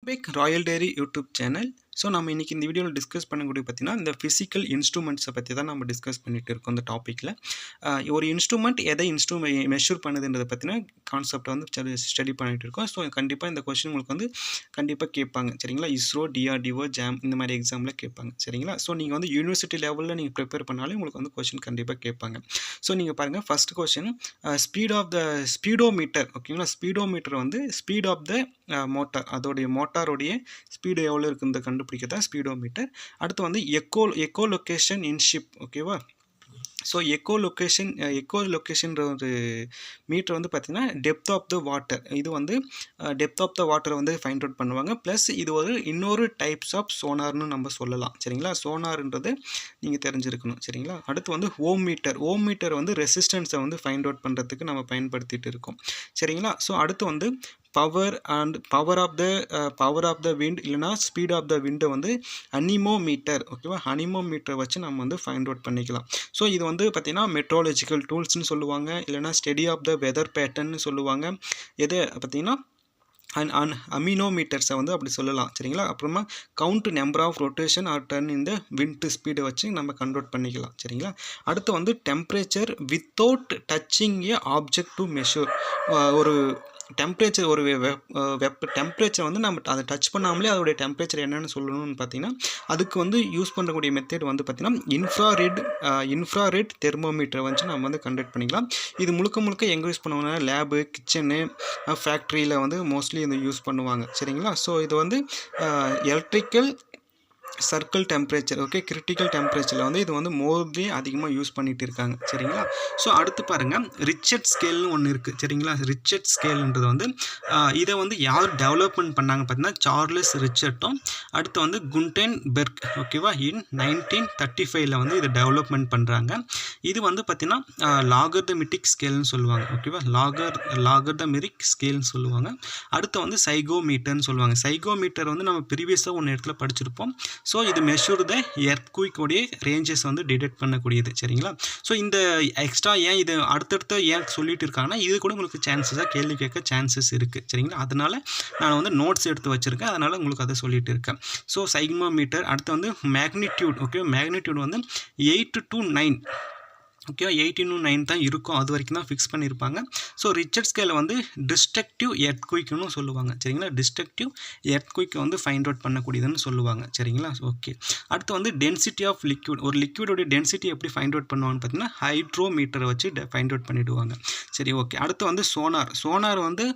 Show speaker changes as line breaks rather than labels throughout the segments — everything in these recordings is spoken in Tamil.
Tech Royal Dairy YouTube channel. So நம்ம இன்றைக்கி இந்த வீடியோவில் டிஸ்கஸ் பண்ணக்கூடிய பார்த்திங்கன்னா இந்த ஃபிசிக்கல் இன்ஸ்ட்ருமெண்ட்ஸை பற்றி தான் நம்ம டிஸ்கஸ் பண்ணிகிட்டு இருக்கோம் இந்த டாப்பிக்கில். ஒரு இன்ஸ்ட்ருமெண்ட் எதை மெஷர் பண்ணுதுன்றதை பற்றின கான்செப்டை வந்து ஸ்டடி பண்ணிகிட்டு இருக்கோம். ஸோ கண்டிப்பாக இந்த கொஸ்டின் உங்களுக்கு வந்து கண்டிப்பாக கேட்பாங்க சரிங்களா. இஸ்ரோ, டிஆர்டிஓ, ஜாம் இந்த மாதிரி எக்ஸாமில் கேட்பாங்க சரிங்களா. ஸோ நீங்கள் வந்து யூனிவர்சிட்டி லெவலில் நீங்கள் ப்ரிப்பேர் பண்ணாலே உங்களுக்கு வந்து கொஸ்டின் கண்டிப்பாக கேட்பாங்க. ஸோ நீங்கள் பாருங்கள், ஃபஸ்ட் கொஸ்டின் ஸ்பீடோமீட்டர் ஓகேங்களா. ஸ்பீடோமீட்டர் வந்து ஸ்பீட் ஆஃப் த மோட்டார், அதோடைய மோட்டாரோடைய ஸ்பீடு எவ்வளோ இருக்குன்னு கண்டுபிடிக்கிறதா ஸ்பீடோமீட்டர். அடுத்து வந்து எக்கோ லொக்கேஷன் இன் ஷிப் ஓகேவா. ஸோ எக்கோ லொக்கேஷன்ற ஒரு மீட்டர் வந்து பார்த்திங்கன்னா டெப்த் ஆஃப் த வாட்டர், இது வந்து டெப்த் ஆஃப் த வாட்டரை வந்து ஃபைண்ட் அவுட் பண்ணுவாங்க. ப்ளஸ் இது ஒரு இன்னொரு டைப்ஸ் ஆஃப் சோனார்னு நம்ம சொல்லலாம் சரிங்களா. சோனார்ன்றது நீங்கள் தெரிஞ்சிருக்கணும் சரிங்களா. அடுத்து வந்து ஓம் மீட்டர் வந்து ரெசிஸ்டன்ஸை வந்து ஃபைண்ட் அவுட் பண்ணுறதுக்கு நம்ம பயன்படுத்திட்டு இருக்கோம் சரிங்களா. ஸோ அடுத்து வந்து பவர் ஆஃப் த விண்ட் இல்லைனா ஸ்பீட் ஆஃப் த விண்டை வந்து அனிமோமீட்டர் ஓகேவா. அனிமோமீட்டரை வச்சு நம்ம வந்து ஃபைண்ட் அவுட் பண்ணிக்கலாம். ஸோ இது வந்து பார்த்திங்கன்னா மெட்ரோலஜிக்கல் டூல்ஸ்னு சொல்லுவாங்க, இல்லைனா ஸ்டடி ஆஃப் த வெதர் பேட்டர்ன்னு சொல்லுவாங்க. எது பார்த்திங்கன்னா அமினோமீட்டர்ஸை வந்து அப்படி சொல்லலாம் சரிங்களா. அப்புறமா count number of rotation or turn இந்த விண்ட் ஸ்பீடை வச்சு நம்ம கன்வெர்ட் பண்ணிக்கலாம் சரிங்களா. அடுத்து வந்து temperature without touching a object to measure. ஒரு டெம்பரேச்சர் ஒரு டெம்பரேச்சர் வந்து நம்ம அதை டச் பண்ணாமலே அதோடைய டெம்பரேச்சர் என்னென்னு சொல்லணும்னு பார்த்தீங்கன்னா அதுக்கு வந்து யூஸ் பண்ணக்கூடிய மெத்தட் வந்து பார்த்திங்கன்னா இன்ஃப்ராரெட் தெர்மோமீட்டரை வச்சு நம்ம வந்து கண்டக்ட் பண்ணிக்கலாம். இது முழுக்க எங்கே யூஸ் பண்ணுவாங்கன்னா லேபு, கிச்சனு, ஃபேக்ட்ரியில் வந்து மோஸ்ட்லி இதை யூஸ் பண்ணுவாங்க சரிங்களா. ஸோ இது வந்து electrical circle temperature okay. Critical டெம்பரேச்சரில் வந்து இது வந்து மோஸ்ட்லி அதிகமாக யூஸ் பண்ணிகிட்டு இருக்காங்க சரிங்களா. ஸோ அடுத்து பாருங்கள், ரிச்சர்ட் ஸ்கேல்னு ஒன்று இருக்குது சரிங்களா. ரிச்சர்ட் ஸ்கேல்ன்றது வந்து இதை வந்து யார் டெவலப்மெண்ட் பண்ணாங்க பார்த்தீங்கன்னா சார்லஸ் ரிச்சர்ட்டும் அடுத்து வந்து குண்டன்பெர்க் ஓகேவா. இன் 1935 வந்து இதை டெவலப்மெண்ட் பண்ணுறாங்க. இது வந்து பார்த்திங்கன்னா லாகர்தமெட்டிக் ஸ்கேல்னு சொல்லுவாங்க ஓகேவா. லாகர்தமெட்டிக் ஸ்கேல்னு சொல்லுவாங்க. அடுத்து வந்து சைகோமீட்டர்னு சொல்லுவாங்க. சைகோமீட்டர் வந்து நம்ம ப்ரீவியஸாக ஒன்று இடத்துல படிச்சிருப்போம். ஸோ இது மெஷூர் த எர்த்குயிக்கோடைய ரேஞ்சஸ் வந்து டிடெக்ட் பண்ணக்கூடியது சரிங்களா. ஸோ இந்த எக்ஸ்ட்ரா ஏன் இது அடுத்தடுத்த ஏன் சொல்லிட்டு இருக்காங்கன்னா இது கூட உங்களுக்கு சான்சஸாக கேள்வி கேட்க சான்சஸ் இருக்குது சரிங்களா. அதனால் நான் வந்து நோட்ஸ் எடுத்து வச்சுருக்கேன், அதனால் உங்களுக்கு அதை சொல்லிட்டு இருக்கேன். ஸோ சைகோமீட்டர். அடுத்து வந்து மேக்னிடியூட் ஓகே. மேக்னிடியூட் வந்து 8 to 9 ஓகேவா. 8 to 9 தான் இருக்கும், அது வரைக்கும் தான் ஃபிக்ஸ் பண்ணியிருப்பாங்க. ஸோ ரிச்சர்ட் ஸ்கேலை வந்து டிஸ்ட்ரக்டிவ் எர்த்குயிக்னு சொல்லுவாங்க சரிங்களா. டிஸ்ட்ரக்டிவ் எர்த்குயிக்கை வந்து ஃபைண்ட் அவுட் பண்ணக்கூடியதுன்னு சொல்லுவாங்க சரிங்களா. ஓகே. அடுத்து வந்து டென்சிட்டி ஆஃப் லிக்விட். ஒரு லிக்விடோடைய டென்சிட்டி எப்படி ஃபைண்ட் அவுட் பண்ணுவாங்கன்னு பார்த்தீங்கன்னா ஹைட்ரோமீட்டரை வச்சு ஃபைண்ட் அவுட் பண்ணிவிடுவாங்க சரி ஓகே. அடுத்து வந்து சோனார் வந்து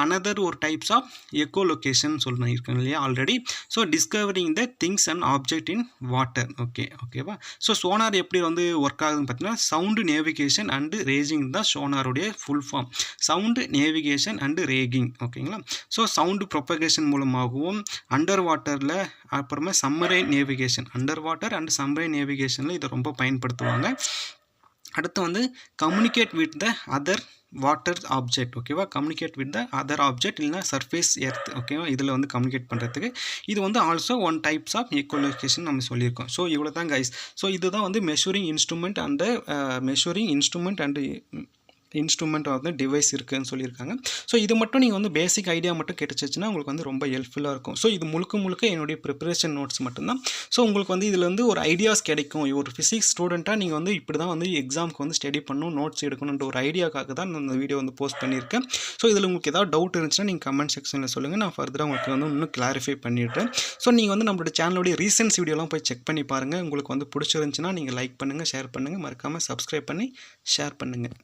அனதர் ஒரு டைப்ஸ் ஆஃப் எக்கோ லொக்கேஷன் சொல்லியிருக்காங்க இல்லையா already. So discovering the things and object in water ஓகேவா. ஸோ சோனார் எப்படி வந்து ஒர்க் ஆகுதுன்னு பார்த்தீங்கன்னா சவுண்டு நேவிகேஷன் அண்டு ரேஜிங் தான் சோனாருடைய full form. Sound navigation and ரேகிங் ஓகேங்களா. ஸோ சவுண்டு ப்ரொபகேஷன் மூலமாகவும் அண்டர் வாட்டரில் அப்புறமா submarine navigation, under water and submarine நேவிகேஷனில் இதை ரொம்ப பயன்படுத்துவாங்க. அடுத்து வந்து communicate with the other water object ஓகேவா. Communicate with the other object இல்லைனா சர்ஃபேஸ் எர்த் ஓகேவா. இதில் வந்து கம்யூனிகேட் பண்ணுறதுக்கு இது வந்து also one types of echolocation நம்ம சொல்லியிருக்கோம். ஸோ இவ்வளோ தான் கைஸ். ஸோ இதுதான் வந்து measuring instrument and instrument of the device இருக்குதுன்னு சொல்லியிருக்காங்க. ஸோ இது மட்டும் நீங்கள் வந்து பேசிக் ஐடியா மட்டும் கிடைச்சிச்சுன்னா உங்களுக்கு வந்து ரொம்ப ஹெல்ப்ஃபுல்லாக இருக்கும். ஸோ இது முழுக்க என்னுடைய ப்ரிப்பரேஷன் நோட்ஸ் மட்டும்தான். ஸோ உங்களுக்கு வந்து இதில் வந்து ஒரு ஐடியாஸ் கிடைக்கும். ஒரு ஃபிசிக்ஸ் ஸ்டூடெண்ட்டாக நீங்கள் வந்து இப்படி தான் வந்து எக்ஸாமுக்கு வந்து ஸ்டடி பண்ணணும், நோட்ஸ் எடுக்கணுன்ற ஒரு ஐடியாக்காக தான் நான் இந்த வீடியோ வந்து போஸ்ட் பண்ணியிருக்கேன். ஸோ இதில் உங்களுக்கு ஏதாவது டவுட் இருந்துச்சுன்னா நீங்கள் கமெண்ட் செக்ஷனில் சொல்லுங்கள், நான் ஃபர்தராக உங்களுக்கு வந்து இன்னும் கிளாரிஃபை பண்ணிவிடுறேன். ஸோ நீங்கள் வந்து நம்மளோட சேனலோடைய ரீசன்ஸ் வீடியோலாம் போய் செக் பண்ணி பாருங்கள். உங்களுக்கு வந்து பிடிச்சிருந்துச்சுன்னா நீங்கள் லைக் பண்ணுங்கள், ஷேர் பண்ணுங்கள், மறக்காமல் சப்ஸ்கிரைப் பண்ணி ஷேர் பண்ணுங்கள்.